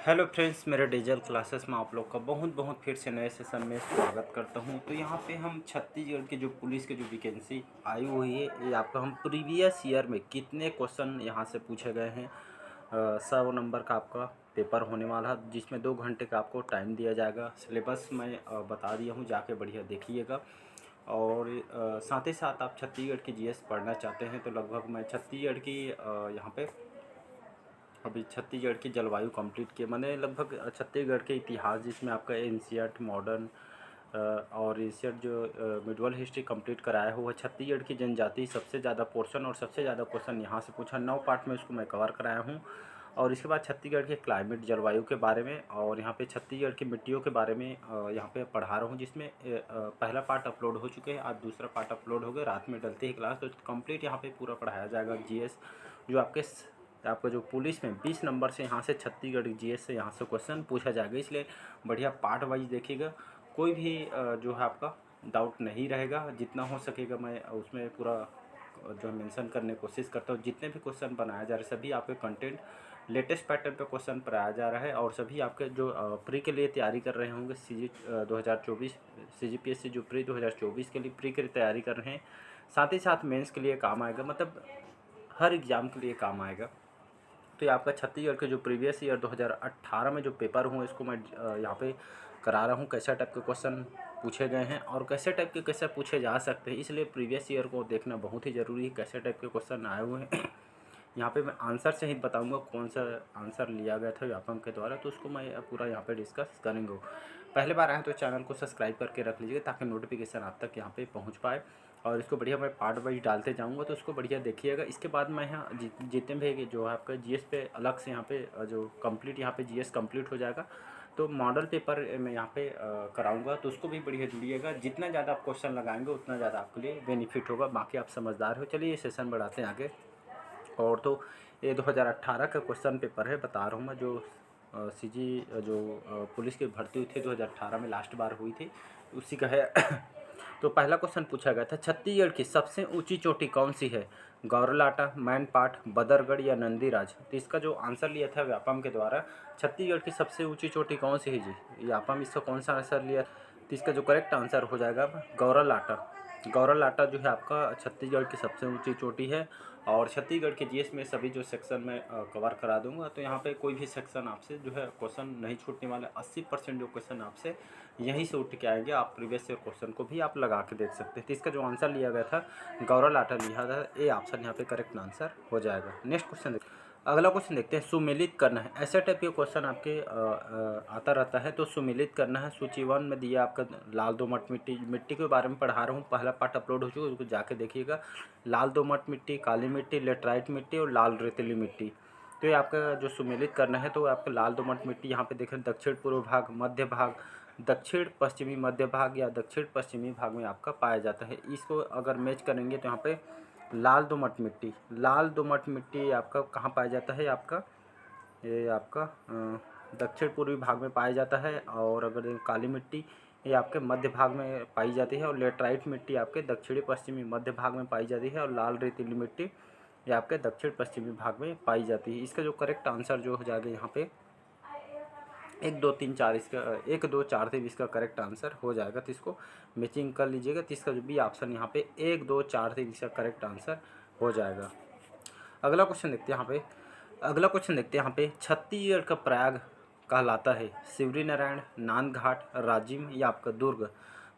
Hello friends, मेरे digital classes में आप लोग का बहुत बहुत फिर से नए सेशन में स्वागत करता हूं। तो यहाँ पे हम छत्तीसगढ़ के जो पुलिस के जो वैकेंसी आई हुई है, ये आपका हम प्रीवियस ईयर में कितने क्वेश्चन यहाँ से पूछे गए हैं। 100 नंबर का आपका पेपर होने वाला है, जिसमें 2 घंटे का आपको टाइम दिया जाएगा। सिलेबस मैं बता दिया हूँ, जाके बढ़िया देखिएगा। और साथ ही साथ आप छत्तीसगढ़ की जीएस पढ़ना चाहते हैं तो लगभग मैं छत्तीसगढ़ की यहाँ पे अभी छत्तीसगढ़ की जलवायु कंप्लीट किए, मैंने लगभग छत्तीसगढ़ के इतिहास, जिसमें आपका एनसीईआरटी मॉडर्न और एशियट जो मिडवल हिस्ट्री कंप्लीट कराया हुआ। छत्तीसगढ़ की जनजाति सबसे ज़्यादा पोर्शन और सबसे ज़्यादा क्वेश्चन यहाँ से पूछा। 9 पार्ट में इसको मैं कवर कराया हूँ। और इसके बाद छत्तीसगढ़ के क्लाइमेट जलवायु के बारे में, और यहाँ पे छत्तीसगढ़ की मिट्टियों के बारे में यहाँ पे पढ़ा रहा हूँ, जिसमें पहला पार्ट अपलोड हो चुके हैं, आज दूसरा पार्ट अपलोड हो गया। रात में डलते ही क्लास, तो कंप्लीट यहाँ पे पूरा पढ़ाया जाएगा जीएस। जो आपका जो पुलिस में 20 नंबर से यहाँ से छत्तीसगढ़ जीएस से यहाँ से क्वेश्चन पूछा जाएगा, इसलिए बढ़िया पार्ट वाइज देखिएगा। कोई भी जो है आपका डाउट नहीं रहेगा। जितना हो सकेगा मैं उसमें पूरा जो है मेंशन करने की कोशिश करता हूँ। जितने भी क्वेश्चन बनाया जा रहे हैं, सभी आपके कंटेंट लेटेस्ट पैटर्न पे क्वेश्चन पढ़ाया जा रहा है। और सभी आपके जो प्री के लिए तैयारी कर रहे होंगे, 2024 CGPSC जो प्री 2024 के लिए प्री के लिए तैयारी कर रहे हैं, साथ ही साथ मेंस के लिए काम आएगा, मतलब हर एग्ज़ाम के लिए काम आएगा। तो ये आपका छत्तीसगढ़ के जो प्रीवियस ईयर 2018 में जो पेपर हुए, इसको मैं यहाँ पे करा रहा हूँ। कैसे टाइप के क्वेश्चन पूछे गए हैं और कैसे टाइप के कैसे पूछे जा सकते हैं, इसलिए प्रीवियस ईयर को देखना बहुत ही ज़रूरी है। कैसे टाइप के क्वेश्चन आए हुए हैं यहाँ पे मैं आंसर सहित बताऊंगा कौन सा आंसर लिया गया था व्यापम के द्वारा, तो उसको मैं पूरा यहाँ पे डिस्कस करेंगे। पहले बार आए तो चैनल को सब्सक्राइब करके रख लीजिएगा, ताकि नोटिफिकेशन आप तक यहाँ पे पहुँच पाए। और इसको बढ़िया मैं पार्ट वाइज डालते जाऊँगा, तो उसको बढ़िया देखिएगा। इसके बाद मैं यहाँ जितने भी जो है आपका जीएस पे अलग से यहाँ पे जो कंप्लीट यहाँ पे जीएस कंप्लीट हो जाएगा, तो मॉडल पेपर मैं यहाँ पे कराऊंगा, तो उसको भी बढ़िया जुड़िएगा। जितना ज़्यादा आप क्वेश्चन लगाएंगे उतना ज़्यादा आपके लिए बेनिफिट होगा। बाकी आप समझदार हो। चलिए ये सेशन बढ़ाते हैं आगे। और तो ये 2018 का क्वेश्चन पेपर है, बता रहा हूँ मैं। जो सीजी जो पुलिस की भर्ती हुई थी 2018 में, लास्ट बार हुई थी, उसी का है। तो पहला क्वेश्चन पूछा गया था, छत्तीसगढ़ की सबसे ऊंची चोटी कौन सी है? गौरलाटा, मैनपाट, बदरगढ़ या नंदीराज? तो इसका जो आंसर लिया था व्यापम के द्वारा, छत्तीसगढ़ की सबसे ऊंची चोटी कौन सी है जी, व्यापम इसका कौन सा आंसर लिया? तो इसका जो करेक्ट आंसर हो जाएगा गौरलाटा। गौरलाटा जो है आपका छत्तीसगढ़ की सबसे ऊंची चोटी है। और छत्तीसगढ़ के जीएस में सभी जो सेक्शन में कवर करा दूंगा, तो यहाँ पे कोई भी सेक्शन आपसे जो है क्वेश्चन नहीं छूटने वाला। 80% जो क्वेश्चन आपसे यहीं से उठ के आएंगे। आप प्रीवियस ईयर क्वेश्चन को भी आप लगा के देख सकते हैं। तो इसका जो आंसर लिया गया था गौरलाटा लिया था, ए ऑप्शन यहाँ पे करेक्ट आंसर हो जाएगा। नेक्स्ट क्वेश्चन, अगला क्वेश्चन देखते हैं। सुमेलित करना है, ऐसा टाइप के क्वेश्चन आपके आता रहता है। तो सुमेलित करना है, सूची 1 में दिया आपका लाल दोमट मिट्टी। मिट्टी के बारे में पढ़ा रहा हूँ, पहला पार्ट अपलोड हो चुका है, उसको जाके देखिएगा। लाल दोमट मिट्टी, काली मिट्टी, लेटराइट मिट्टी और लाल रेतीली मिट्टी। तो ये आपका जो सुमेलित करना है, तो आपका लाल दोमट मिट्टी यहाँ पे देखें, दक्षिण पूर्व भाग, मध्य भाग, दक्षिण पश्चिमी मध्य भाग या दक्षिण पश्चिमी भाग में आपका पाया जाता है। इसको अगर मैच करेंगे तो यहाँ पे लाल दोमट मिट्टी आपका कहाँ पाया जाता है? ये आपका दक्षिण पूर्वी भाग में पाया जाता है। और अगर काली मिट्टी, ये आपके मध्य भाग में पाई जाती है। और लेटराइट मिट्टी आपके दक्षिणी पश्चिमी मध्य भाग में पाई जाती है। और लाल रेतीली मिट्टी ये आपके दक्षिण पश्चिमी भाग में पाई जाती है। इसका जो करेक्ट आंसर जो हो जाएगा यहाँ पे 1 2 3 4, इसका 1 2 4 3 इसका करेक्ट आंसर हो जाएगा। तो इसको मैचिंग कर लीजिएगा। तो इसका जो भी ऑप्शन यहाँ पे 1 2 4 3 इसका करेक्ट आंसर हो जाएगा। अगला क्वेश्चन देखते हैं यहाँ पे छत्तीसगढ़ का प्रयाग कहलाता है शिवरी नारायण, नांदघाट, राजिम या आपका दुर्ग?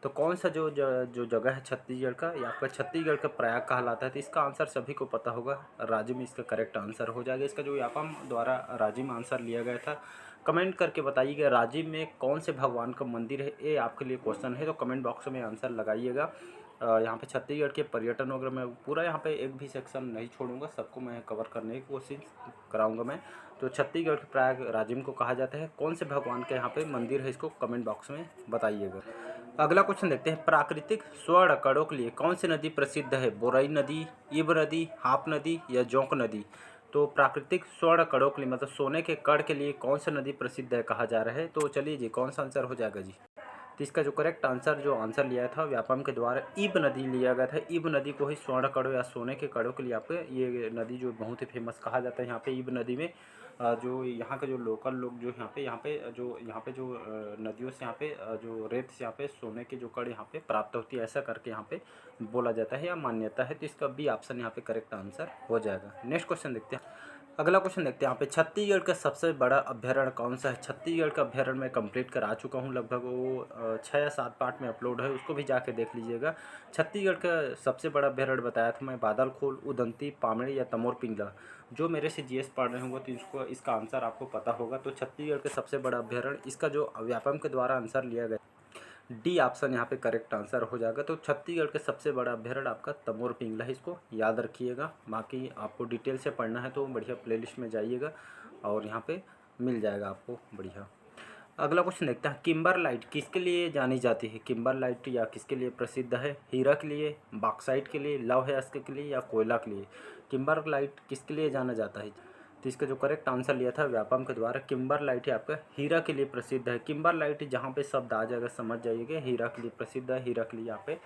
तो कौन सा जो जगह है छत्तीसगढ़ का, या आपका छत्तीसगढ़ का प्रयाग कहलाता है? तो इसका आंसर सभी को पता होगा, राजिम इसका करेक्ट आंसर हो जाएगा। इसका जो व्यापम द्वारा राजिम आंसर लिया गया था। कमेंट करके बताइएगा राजिम में कौन से भगवान का मंदिर है, ये आपके लिए क्वेश्चन है। तो कमेंट बॉक्स में आंसर लगाइएगा। यहाँ पे छत्तीसगढ़ के पर्यटन वगैरह मैं पूरा यहाँ पे एक भी सेक्शन नहीं छोड़ूंगा, सबको मैं कवर करने की कोशिश कराऊंगा मैं। तो छत्तीसगढ़ के प्रयाग राजिम को कहा जाता है। कौन से भगवान के यहाँ पे मंदिर है, इसको कमेंट बॉक्स में बताइएगा। अगला क्वेश्चन देखते हैं, प्राकृतिक स्वर्ण कड़ों के लिए कौन सी नदी प्रसिद्ध है? बोरई नदी, इब नदी, हाप नदी या जोंक नदी? तो प्राकृतिक स्वर्ण कड़ों के लिए, मतलब सोने के कड़ के लिए कौन सा नदी प्रसिद्ध है कहा जा रहा है? तो चलिए जी, कौन सा आंसर हो जाएगा जी? तो इसका जो करेक्ट आंसर लिया था व्यापम के द्वारा, इब नदी लिया गया था। इब नदी को ही स्वर्ण कड़ों या सोने के कड़ों के लिए आपके ये नदी जो बहुत ही फेमस कहा जाता है यहाँ पे इब नदी में। जो यहाँ के जो लोकल लोग जो यहाँ पे जो नदियों से यहाँ पे जो रेत से यहाँ पे सोने की जो कड़ यहाँ पे प्राप्त होती है, ऐसा करके यहाँ पे बोला जाता है या मान्यता है। तो इसका बी ऑप्शन यहाँ पे करेक्ट आंसर हो जाएगा। नेक्स्ट क्वेश्चन देखते हैं। अगला क्वेश्चन देखते हैं यहाँ पे, छत्तीसगढ़ का सबसे बड़ा अभ्यारण्य कौन सा है। छत्तीसगढ़ का अभ्यारण्य मैं कंप्लीट करा चुका हूँ, लगभग वो 6 या 7 पार्ट में अपलोड है, उसको भी जाके देख लीजिएगा। छत्तीसगढ़ का सबसे बड़ा अभ्यारण्य बताया था मैं, बादलखोल, उदंती, पामड़ी या तमोर पिंगला। जो मेरे से जीएस पढ़ रहे होंगे तो इसको इसका आंसर आपको पता होगा। तो छत्तीसगढ़ के सबसे बड़ा अभ्यारण्य, इसका जो व्यापम के द्वारा आंसर लिया गया, डी ऑप्शन यहाँ पे करेक्ट आंसर हो जाएगा। तो छत्तीसगढ़ के सबसे बड़ा अभ्यारण्य आपका तमोर पिंगला है, इसको याद रखिएगा। बाकी आपको डिटेल से पढ़ना है तो बढ़िया प्लेलिस्ट में जाइएगा और यहाँ पे मिल जाएगा आपको बढ़िया। अगला क्वेश्चन देखते हैं, किम्बरलाइट किसके लिए जानी जाती है। किम्बरलाइट या किसके लिए प्रसिद्ध है। हीरा के लिए, बॉक्साइट के लिए, लौह अयस्क के लिए या कोयला के लिए। किम्बरलाइट किसके लिए जाना जाता है। तो इसका जो करेक्ट आंसर लिया था व्यापम के द्वारा, किम्बरलाइट है आपका हीरा के लिए प्रसिद्ध है। किम्बरलाइट जहाँ पे शब्द आ जाएगा समझ जाइएगा, हीरा के लिए प्रसिद्ध है, हीरा के लिए यहाँ पे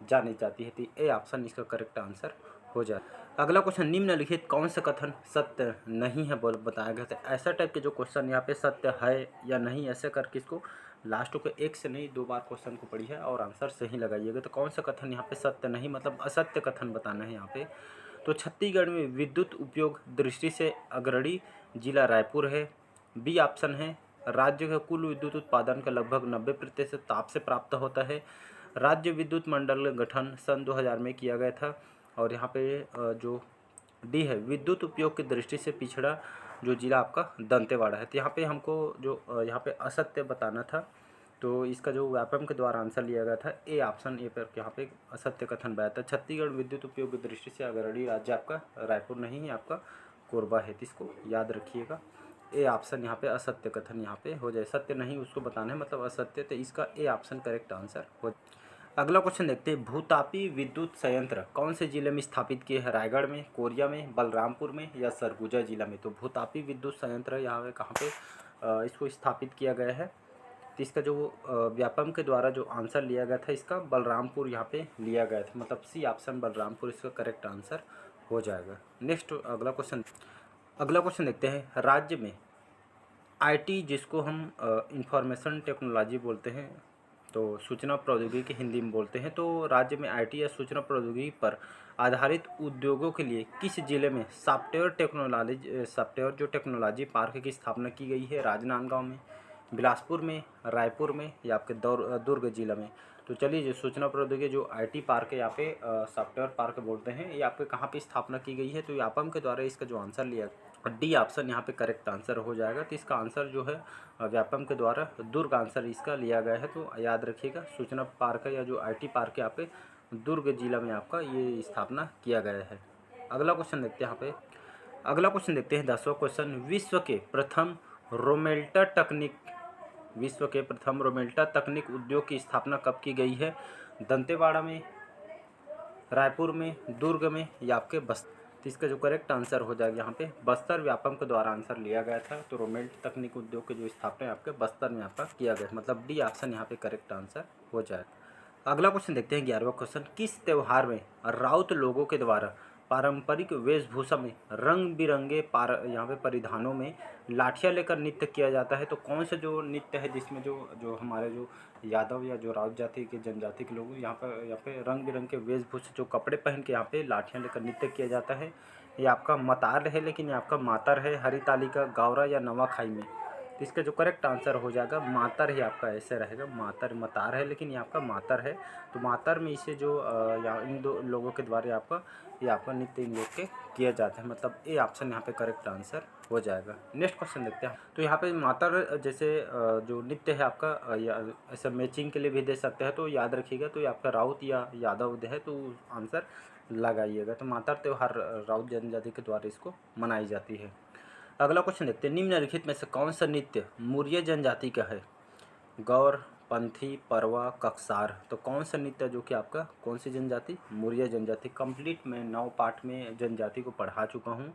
जानी जाती है। तो ए ऑप्शन इसका करेक्ट आंसर हो जाए। अगला क्वेश्चन, निम्नलिखित कौन सा कथन सत्य नहीं है बोल बताया गया। तो ऐसा टाइप के जो क्वेश्चन यहाँ पे सत्य है या नहीं, ऐसे करके इसको लास्ट को एक से नहीं 2 बार क्वेश्चन को पढ़िए और आंसर सही लगाइएगा। तो कौन सा कथन यहाँ पे सत्य नहीं, मतलब असत्य कथन बताना है यहाँ पे। तो छत्तीसगढ़ में विद्युत उपयोग दृष्टि से अग्रणी जिला रायपुर है। बी ऑप्शन है, राज्य का कुल विद्युत उत्पादन का लगभग 90% ताप से प्राप्त होता है। राज्य विद्युत मंडल का गठन सन 2000 में किया गया था। और यहाँ पे जो डी है, विद्युत उपयोग की दृष्टि से पिछड़ा जो जिला आपका दंतेवाड़ा है। तो यहाँ पे हमको जो यहाँ पे असत्य बताना था, तो इसका जो व्यापम के द्वारा आंसर लिया गया था ए ऑप्शन ए पर यहाँ पे असत्य कथन बताया था। छत्तीसगढ़ विद्युत उपयोग की दृष्टि से अग्रणी राज्य आपका रायपुर नहीं है, आपका कोरबा है। तो इसको याद रखिएगा। ए ऑप्शन यहाँ पे असत्य कथन यहाँ पे हो जाए, सत्य नहीं उसको बताना है, मतलब असत्य। तो इसका ए ऑप्शन करेक्ट आंसर हो। अगला क्वेश्चन देखते हैं, भूतापी विद्युत संयंत्र कौन से जिले में स्थापित किए हैं। रायगढ़ में, कोरिया में, बलरामपुर में या सरगुजा जिला में। तो भूतापी विद्युत संयंत्र यहाँ पे कहाँ पे इसको स्थापित किया गया है। तो इसका जो व्यापम के द्वारा जो आंसर लिया गया था, इसका बलरामपुर यहाँ पे लिया गया था, मतलब सी ऑप्शन बलरामपुर इसका करेक्ट आंसर हो जाएगा। नेक्स्ट अगला क्वेश्चन देखते हैं, राज्य में आईटी जिसको हम इंफॉर्मेशन टेक्नोलॉजी बोलते हैं, तो सूचना प्रौद्योगिकी हिंदी में बोलते हैं। तो राज्य में आईटी या सूचना प्रौद्योगिकी पर आधारित उद्योगों के लिए किस जिले में सॉफ्टवेयर जो टेक्नोलॉजी पार्क की स्थापना की गई है। राजनांदगांव में, बिलासपुर में, रायपुर में या आपके दुर्ग जिला में। तो चलिए, जो सूचना प्रौद्योगिकी जो आईटी पार्क है यहाँ पे सॉफ्टवेयर पार्क बोलते हैं, ये आपके कहाँ पे स्थापना की गई है। तो व्यापम के द्वारा इसका जो आंसर लिया, डी ऑप्शन यहाँ पे करेक्ट आंसर हो जाएगा। तो इसका आंसर जो है व्यापम के द्वारा दुर्ग आंसर इसका लिया गया है। तो याद रखिएगा, सूचना पार्क है या जो आईटी पार्क है यहाँ पे दुर्ग जिला में आपका ये स्थापना किया गया है। अगला क्वेश्चन देखते हैं यहाँ पे। अगला क्वेश्चन देखते हैं 10वां क्वेश्चन, विश्व के प्रथम रोमेल्टा तकनीक उद्योग की स्थापना कब की गई है। दंतेवाड़ा में, रायपुर में, दुर्ग में या आपके बस्तर। तो इसका जो करेक्ट आंसर हो जाएगा यहाँ पे बस्तर व्यापम के द्वारा आंसर लिया गया था। तो रोमेल्ट तकनीक उद्योग की जो स्थापना आपके बस्तर में आपका किया गया, मतलब डी ऑप्शन यहाँ पे करेक्ट आंसर हो जाएगा। अगला क्वेश्चन देखते हैं 11वां क्वेश्चन, किस त्यौहार में राउत लोगों के द्वारा पारंपरिक वेशभूषा में रंग बिरंगे यहाँ पे परिधानों में लाठियाँ लेकर नृत्य किया जाता है। तो कौन सा जो नृत्य है जिसमें जो हमारे जो यादव या जो राउत जाति के जनजाति के लोग यहाँ पे रंग बिरंग के वेशभूषा जो कपड़े पहन के यहाँ पे लाठियाँ लेकर नृत्य किया जाता है। ये आपका मतार है, लेकिन ये आपका मातर है। हरितालिका, गावरा या नवाखाई में। तो इसका जो करेक्ट आंसर हो जाएगा मातर ही आपका, ऐसे रहेगा मातर। मतार है लेकिन ये आपका मातर है। तो मातर में इसे जो इन दो लोगों के द्वारा ये आपका नृत्य इन लोग के किया जाता है, मतलब ए ऑप्शन यहाँ पे करेक्ट आंसर हो जाएगा। नेक्स्ट क्वेश्चन देखते हैं। तो यहाँ पे मातर जैसे जो नृत्य है आपका या ऐसा मैचिंग के लिए भी दे सकते हैं, तो याद रखिएगा। तो ये आपका राउत या यादव है, तो आंसर लगाइएगा। तो मातर त्यौहार राउत जनजाति के द्वारा इसको मनाई जाती है। अगला क्वेश्चन देखते हैं, निम्नलिखित में से कौन सा नृत्य मौर्य जनजाति का है। गौर, पंथी, परवा, कक्सार। तो कौन सा नृत्य जो कि आपका कौन सी जनजाति, मौर्य जनजाति। कंप्लीट मैं 9 पार्ट में जनजाति को पढ़ा चुका हूँ,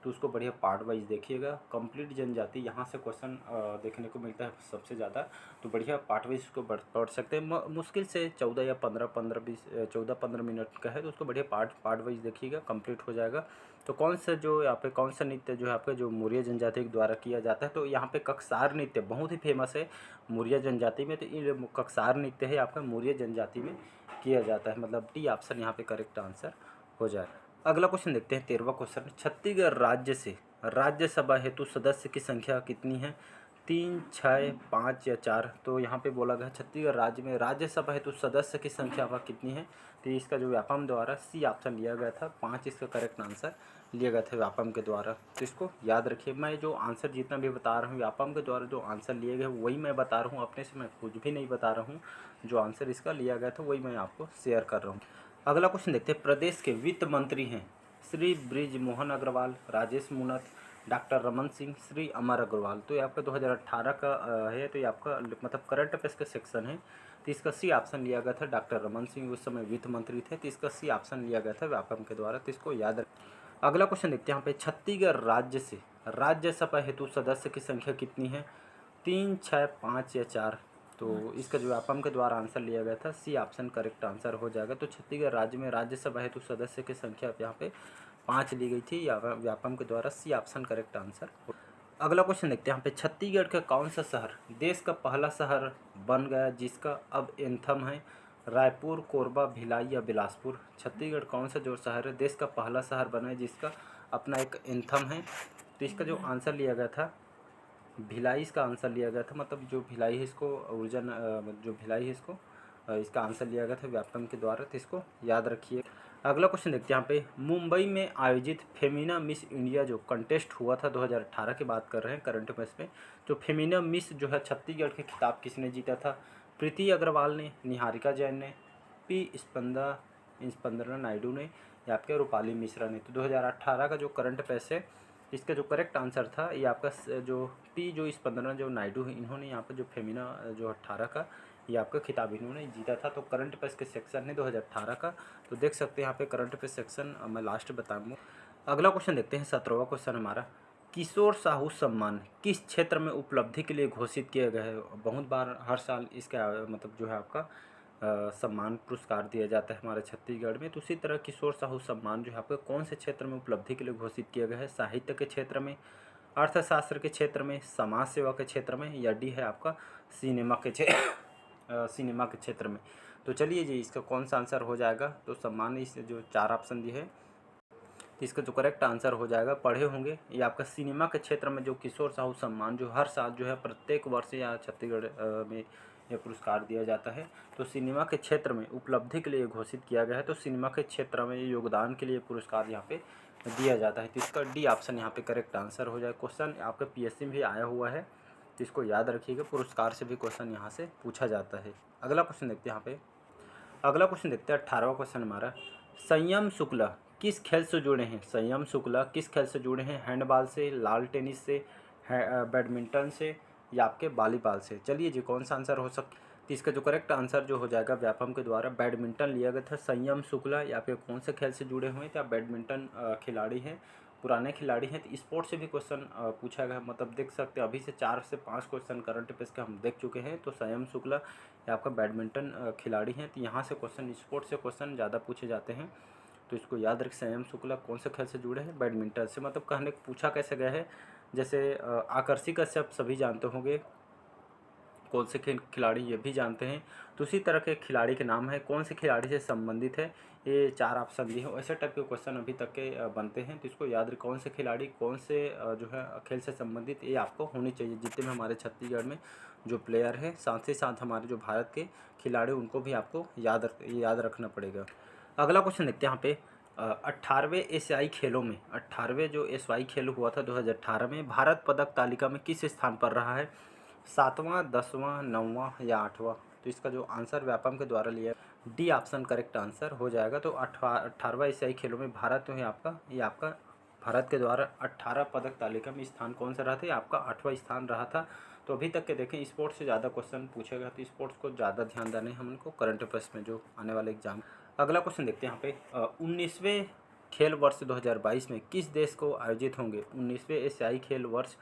तो उसको बढ़िया पार्ट वाइज देखिएगा। कंप्लीट जनजाति यहाँ से क्वेश्चन देखने को मिलता है सबसे ज़्यादा, तो बढ़िया पार्ट वाइज उसको पढ़ सकते हैं। मुश्किल से 14 या 15 मिनट का है, तो उसको बढ़िया पार्ट वाइज देखिएगा, कंप्लीट हो जाएगा। तो कौन सा जो यहाँ पे कौन सा नृत्य जो है आपका जो मौर्य जनजाति के द्वारा किया जाता है, तो यहाँ पे ककसार नृत्य बहुत ही फेमस है मौर्य जनजाति में। तो ये ककसार नृत्य है आपका मौर्य जनजाति में किया जाता है, मतलब डी ऑप्शन यहाँ पे करेक्ट आंसर हो जाए। अगला क्वेश्चन देखते हैं 13वां क्वेश्चन। छत्तीसगढ़ राज्य से राज्यसभा हेतु सदस्य की संख्या कितनी है? 3, 6, 5 या 4। तो यहाँ पे बोला गया छत्तीसगढ़ राज्य में राज्यसभा हेतु सदस्य की संख्या वह कितनी है? तो इसका जो व्यापम द्वारा सी ऑप्शन लिया गया था, 5 इसका करेक्ट आंसर लिया गया था व्यापम के द्वारा। तो इसको याद रखिए, मैं जो आंसर जितना भी बता रहा हूँ व्यापम के द्वारा जो आंसर लिए गए वही मैं बता रहा हूँ, अपने से मैं कुछ भी नहीं बता रहा हूँ। जो आंसर इसका लिया गया था वही मैं आपको शेयर कर रहा हूँ। अगला क्वेश्चन देखते हैं। प्रदेश के वित्त मंत्री हैं श्री बृज मोहन अग्रवाल, राजेश मूणत, डॉक्टर रमन सिंह, श्री अमर अग्रवाल। तो ये आपका 2018 का है, तो ये आपका मतलब करंट अफेयर्स का सेक्शन है। तो इसका सी ऑप्शन लिया गया था, डॉक्टर रमन सिंह उस समय वित्त मंत्री थे, तो इसका सी ऑप्शन लिया गया था व्यापम के द्वारा। तो इसको याद रख। अगला क्वेश्चन देखते हैं यहाँ पे। छत्तीसगढ़ राज्य से राज्यसभा हेतु सदस्य की संख्या कितनी है? 3, 6, 5 या 4। तो इसका जो व्यापम के द्वारा आंसर लिया गया था, सी ऑप्शन करेक्ट आंसर हो जाएगा। तो छत्तीसगढ़ राज्य में राज्यसभा हेतु सदस्य की संख्या यहाँ पे 5 ली गई थी, या व्यापम के द्वारा सी ऑप्शन करेक्ट आंसर। अगला क्वेश्चन देखते हैं यहाँ पे। छत्तीसगढ़ का कौन सा शहर देश का पहला शहर बन गया जिसका अब एंथम है? रायपुर, कोरबा, भिलाई या बिलासपुर। छत्तीसगढ़ कौन सा जो शहर है देश का पहला शहर बना है जिसका अपना एक एंथम है? तो इसका जो आंसर लिया गया था भिलाई, इसका आंसर लिया गया था, मतलब जो भिलाई है इसको ऊर्जा जो भिलाई है इसको इसका आंसर लिया गया था व्यापम के द्वारा। तो इसको याद रखिए। अगला क्वेश्चन देखते हैं यहाँ पे। मुंबई में आयोजित फेमिना मिस इंडिया जो कंटेस्ट हुआ था 2018 की बात कर रहे हैं करंट अफेयर्स में, जो फेमिना मिस जो है छत्तीसगढ़ के खिताब किसने जीता था? प्रीति अग्रवाल ने, निहारिका जैन ने, पी स्पंदना नायडू ने, या आपके रूपाली मिश्रा ने। तो 2018 का जो करंट अफेयर्स है इसका जो करेक्ट आंसर था ये आपका जो पी जो स्पंदना जो नायडू है, इन्होंने यहाँ पर जो फेमिना जो 18 का ये आपका खिताब इन्होंने जीता था। तो करंट अफेयर्स के सेक्शन है 2018 का, तो देख सकते हैं यहाँ पे करंट अफेयर्स सेक्शन मैं लास्ट बताऊँगा। अगला क्वेश्चन देखते हैं 17वां क्वेश्चन हमारा। किशोर साहू सम्मान किस क्षेत्र में उपलब्धि के लिए घोषित किया गया है? बहुत बार हर साल इसका मतलब जो है आपका सम्मान पुरस्कार दिया जाता है हमारे छत्तीसगढ़ में। तो उसी तरह किशोर साहू सम्मान जो है आपका कौन से क्षेत्र में उपलब्धि के लिए घोषित किया गया है? साहित्य के क्षेत्र में, अर्थशास्त्र के क्षेत्र में, समाज सेवा के क्षेत्र में, या डी है आपका सिनेमा के क्षेत्र में। तो चलिए जी इसका कौन सा आंसर हो जाएगा? तो सम्मान इस जो 4 ऑप्शन दिए है इसका जो करेक्ट आंसर हो जाएगा, पढ़े होंगे ये आपका सिनेमा के क्षेत्र में जो किशोर साहू सम्मान जो हर साल जो है प्रत्येक वर्ष या छत्तीसगढ़ में ये पुरस्कार दिया जाता है। तो सिनेमा के क्षेत्र में उपलब्धि के लिए घोषित किया गया है, तो सिनेमा के क्षेत्र में योगदान के लिए पुरस्कार यहाँ पे दिया जाता है। तो इसका डी ऑप्शन यहाँ पे करेक्ट आंसर हो जाए। क्वेश्चन आपका पीएससी में भी आया हुआ है, तो इसको याद रखिएगा, पुरस्कार से भी क्वेश्चन यहाँ से पूछा जाता है। अगला क्वेश्चन देखते हैं यहाँ पे। अगला क्वेश्चन देखते हैं 18वां क्वेश्चन हमारा। संयम शुक्ला किस खेल से जुड़े हैं? संयम शुक्ला किस खेल से जुड़े हैं? हैंडबॉल से, लाल टेनिस से, बैडमिंटन से, या आपके वॉलीबॉल से। चलिए जी कौन सा आंसर हो सकता है? तो इसका जो करेक्ट आंसर जो हो जाएगा व्यापम के द्वारा बैडमिंटन लिया गया था। संयम शुक्ला या फिर कौन से खेल से जुड़े हुए हैं? तो आप बैडमिंटन खिलाड़ी हैं, पुराने खिलाड़ी हैं। तो स्पोर्ट्स से भी क्वेश्चन पूछा गया, मतलब देख सकते हैं अभी से 4 से 5 क्वेश्चन करंट अफेयर्स के हम देख चुके हैं। तो संयम शुक्ला या आपका बैडमिंटन खिलाड़ी हैं, तो यहाँ से क्वेश्चन स्पोर्ट्स से क्वेश्चन ज़्यादा पूछे जाते हैं। तो इसको याद रख। संयम शुक्ला कौन से खेल से जुड़े हैं? बैडमिंटन से। मतलब कहने पूछा कैसे गया है, जैसे आकर्षी कश्यप सभी जानते होंगे कौन से खिलाड़ी ये भी जानते हैं। तो उसी तरह के खिलाड़ी के नाम है, कौन से खिलाड़ी से संबंधित है, ये 4 ऑप्शन दिए हैं। ऐसे टाइप के क्वेश्चन अभी तक के बनते हैं। तो इसको याद रखें, कौन से खिलाड़ी कौन से जो है खेल से संबंधित, ये आपको होनी चाहिए जितने भी हमारे छत्तीसगढ़ में जो प्लेयर हैं। साथ ही साथ हमारे जो भारत के खिलाड़ी उनको भी आपको याद रखना पड़ेगा। अगला क्वेश्चन देखते हैं यहाँ पे। 18वें एशियाई खेलों में 18वें जो एशियाई खेल हुआ था 2018 में, भारत पदक तालिका में किस स्थान पर रहा है? 7वां, 10वां, 9वां या 8वां। तो इसका जो आंसर व्यापम के द्वारा लिया डी ऑप्शन करेक्ट आंसर हो जाएगा। तो 18वां एशियाई खेलों में भारत जो है आपका ये आपका भारत के द्वारा 18 पदक तालिका में स्थान कौन सा रहा था? ये आपका 8वां स्थान रहा था। तो अभी तक के देखें स्पोर्ट्स से ज़्यादा क्वेश्चन पूछेगा, तो स्पोर्ट्स को ज़्यादा ध्यान देना है हमको करंट अफेयर्स में जो आने वाले एग्जाम। अगला क्वेश्चन देखते हैं यहाँ पे। 19वें खेल वर्ष 2022 में किस देश को आयोजित होंगे? 19वें एशियाई खेल वर्ष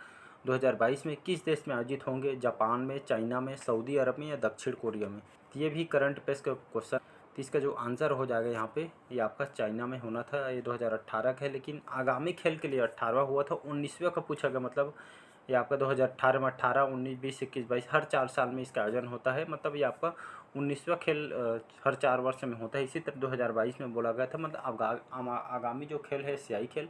2022 में किस देश में आयोजित होंगे? जापान में, चाइना में, सऊदी अरब में, या दक्षिण कोरिया में। तो ये भी करंट अफेयर्स का क्वेश्चन। तो इसका जो आंसर हो जाएगा यहाँ पे, ये आपका चाइना में होना था। ये 2018 का है, लेकिन आगामी खेल के लिए 18वां हुआ था। 19वें का पूछा गया, मतलब ये आपका 2018 में 18, 19, 20, 21, 22 हर 4 साल में इसका आयोजन होता है। मतलब ये आपका 19वां खेल हर 4 वर्ष में होता है। इसी तरह 2022 में बोला गया था, मतलब आगामी जो खेल है एशियाई खेल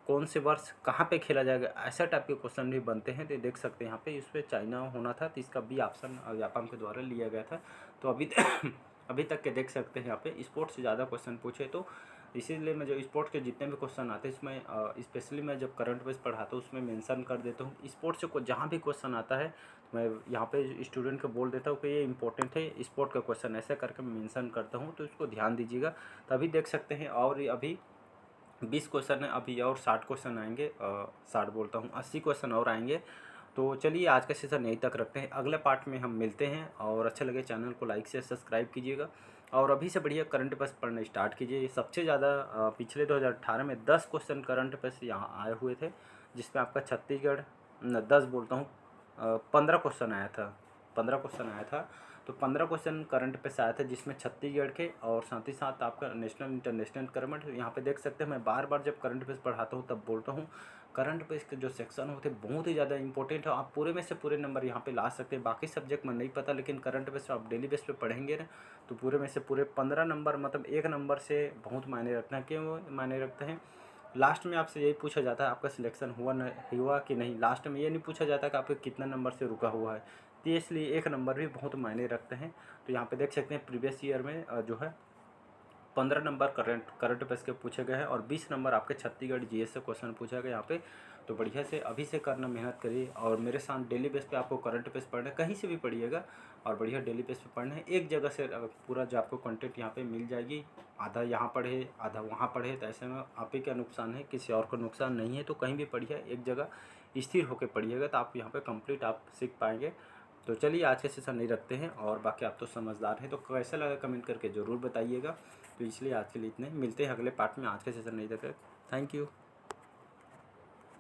कौन से वर्ष कहाँ पे खेला जाएगा, ऐसा टाइप के क्वेश्चन भी बनते हैं। तो देख सकते हैं यहाँ पे, इस पर चाइना होना था, तो इसका बी ऑप्शन जापान के द्वारा लिया गया था। तो अभी तक के देख सकते हैं यहाँ पे स्पोर्ट्स से ज़्यादा क्वेश्चन पूछे, तो इसीलिए मैं जो स्पोर्ट्स के जितने भी क्वेश्चन आते हैं इसमें स्पेशली मैं जब करंट अफेयर्स पढ़ाता हूँ उसमें मेंशन कर देता हूँ। स्पोर्ट्स से जहाँ भी क्वेश्चन आता है मैं यहाँ पे स्टूडेंट को बोल देता हूँ कि ये इंपॉर्टेंट है, स्पोर्ट का क्वेश्चन ऐसा करके मैं मेंशन करता हूँ, तो इसको ध्यान दीजिएगा। तभी देख सकते हैं। और अभी 20 क्वेश्चन है, अभी और 60 क्वेश्चन आएंगे, 60 बोलता हूँ 80 क्वेश्चन और आएंगे। तो चलिए आज का सेशन यहीं तक रखते हैं, अगले पार्ट में हम मिलते हैं। और अच्छा लगे चैनल को लाइक से सब्सक्राइब कीजिएगा, और अभी से बढ़िया करंट अफेयर्स पढ़ना स्टार्ट कीजिए। सबसे ज़्यादा पिछले 2018 में 10 क्वेश्चन करंट अफेयर्स यहाँ आए हुए थे, जिसमें आपका छत्तीसगढ़ 10 बोलता हूँ 15 क्वेश्चन आया था, 15 क्वेश्चन आया था। तो 15 क्वेश्चन करंट अफेयर्स आए थे, जिसमें छत्तीसगढ़ के और साथ ही साथ आपका नेशनल इंटरनेशनल करंट। यहाँ पे देख सकते हैं, मैं बार बार जब करंट अफेयर्स पढ़ाता हूँ तब बोलता हूँ करंट अफेयर्स के जो सेक्शन होते हैं बहुत ही ज़्यादा इंपॉर्टेंट है। आप पूरे में से पूरे नंबर यहाँ पे ला सकते हैं। बाकी सब्जेक्ट में नहीं पता, लेकिन करंट अफेयर्स आप डेली बेस पे पढ़ेंगे ना, तो पूरे में से पूरे 15 नंबर, मतलब एक नंबर से बहुत मायने रखते हैं। क्यों मायने रखते हैं? लास्ट में आपसे यही पूछा जाता है आपका सिलेक्शन हुआ कि नहीं। लास्ट में ये नहीं पूछा जाता कि आपके कितना नंबर से रुका हुआ है, तो इसलिए एक नंबर भी बहुत मायने रखते हैं। तो यहाँ पे देख सकते हैं प्रीवियस ईयर में जो है 15 नंबर करंट अफेयर्स के पूछे गए हैं, और 20 नंबर आपके छत्तीसगढ़ जीएस से क्वेश्चन पूछा गया यहाँ पे। तो बढ़िया से अभी से करना, मेहनत करिए, और मेरे साथ डेली बेस पे आपको करंट अफेयर्स पढ़ना है, कहीं से भी पढ़िएगा और बढ़िया डेली बेस पे पढ़ना है। एक जगह से पूरा जो आपको कंटेंट यहाँ पे मिल जाएगी, आधा यहाँ पढ़े आधा वहाँ पढ़े, तो ऐसे में आप ही का नुकसान है, किसी और को नुकसान नहीं है। तो कहीं भी पढ़िए, एक जगह स्थिर होकर पढ़िएगा, तो आप यहाँ पर कंप्लीट आप सीख पाएंगे। तो चलिए आज के सेशन नहीं रखते हैं, और बाकी आप तो समझदार हैं, तो कैसा लगा कमेंट करके ज़रूर बताइएगा। तो इसलिए आज के लिए इतने, मिलते हैं अगले पार्ट में। आज के सेशन नहीं रखते। Thank you.